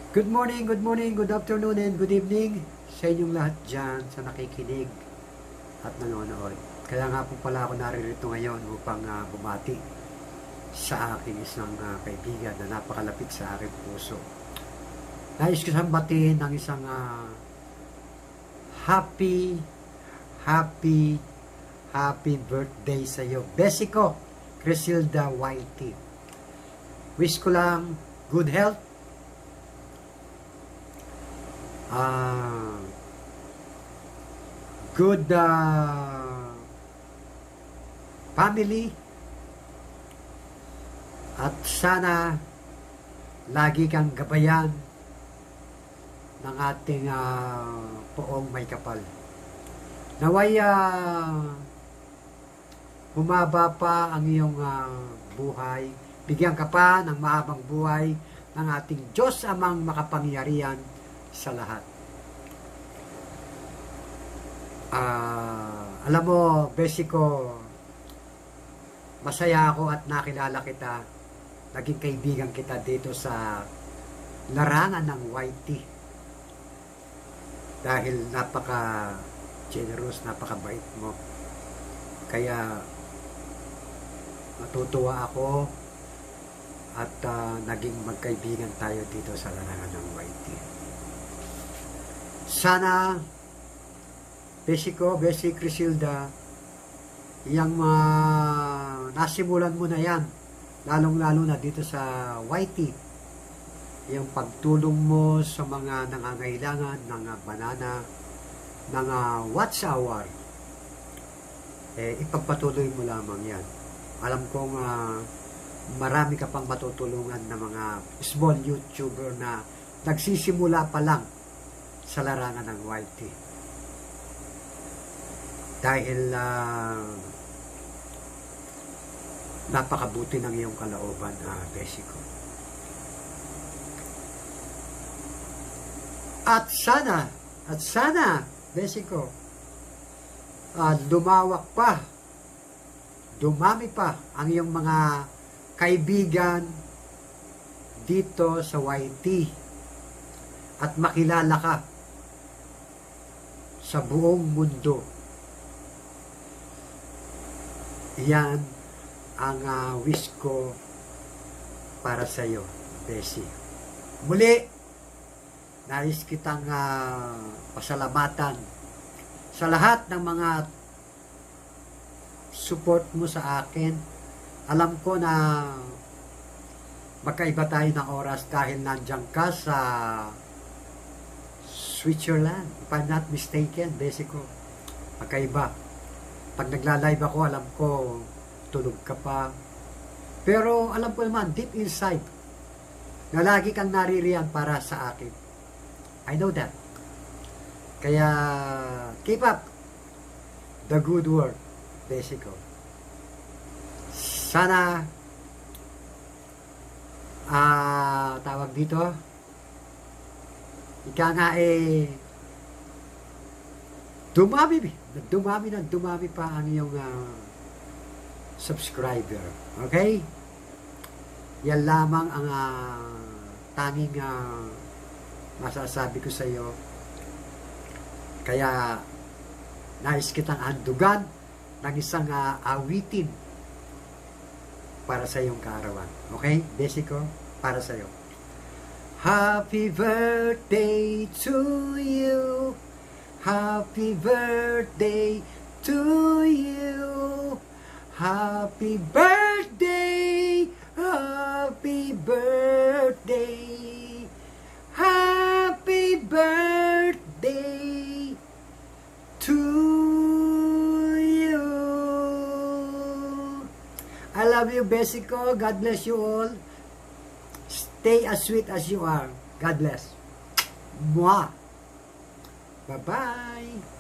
Good morning, good afternoon, and good evening sa inyong lahat dyan sa nakikinig at nanonood. Kaya nga po pala ako naririto ngayon upang bumati sa aking isang kaibigan na napakalapit sa aking puso. Nais ko siyang batiin ng isang happy birthday sa iyo. Besico Crisilda Whitey. Wish ko lang good health, good family, at sana lagi kang gabayan ng ating poong may kapal. Naway humaba pa ang iyong buhay, bigyan ka pa ng mahabang buhay ng ating Diyos amang makapangyarihan sa lahat. Alam mo, Besico, masaya ako at nakilala kita, naging kaibigan kita dito sa larangan ng YT dahil napaka generous, napakabait mo, kaya natutuwa ako at naging magkaibigan tayo dito sa larangan ng YT. Sana Besico Crisilda, yung nasimulan mo na yan, lalong-lalo na dito sa YT, yung pagtulong mo sa mga nangangailangan ng banana, ng watch hour, ipagpatuloy mo lamang yan. Alam kong marami ka pang matutulungan na mga small YouTuber na nagsisimula pa lang sa larangan ng YT. Dahil napakabuti ng iyong kalooban, Besico. At sana, Besico, lumawak pa, dumami pa ang iyong mga kaibigan dito sa YT at makilala ka sa buong mundo. Yan ang wish ko para sa iyo, Besi. Muli, nais kitang pasalamatan sa lahat ng mga support mo sa akin. Alam ko na magkaiba tayo ng oras dahil nandiyan ka sa Switzerland, if I'm not mistaken, Besico. Magkaiba. Pag nagla-live ako, alam ko tulog ka pa. Pero alam ko naman, deep inside, na lagi kang naririyan para sa akin. I know that. Kaya, keep up the good work, Besico. Sana, tawag dito, ika nga dumami pa ang iyong subscriber. Okay? Yan lamang ang tanging masasabi ko sa iyo. Kaya nais kitang handugan ng isang awitin para sa iyong kaarawan. Okay? Besico, para sa iyo. Happy birthday to you. Happy birthday to you. Happy birthday. Happy birthday. Happy birthday to you. I love you, Besico. God bless you all. Stay as sweet as you are. God bless. Mwah. Bye-bye.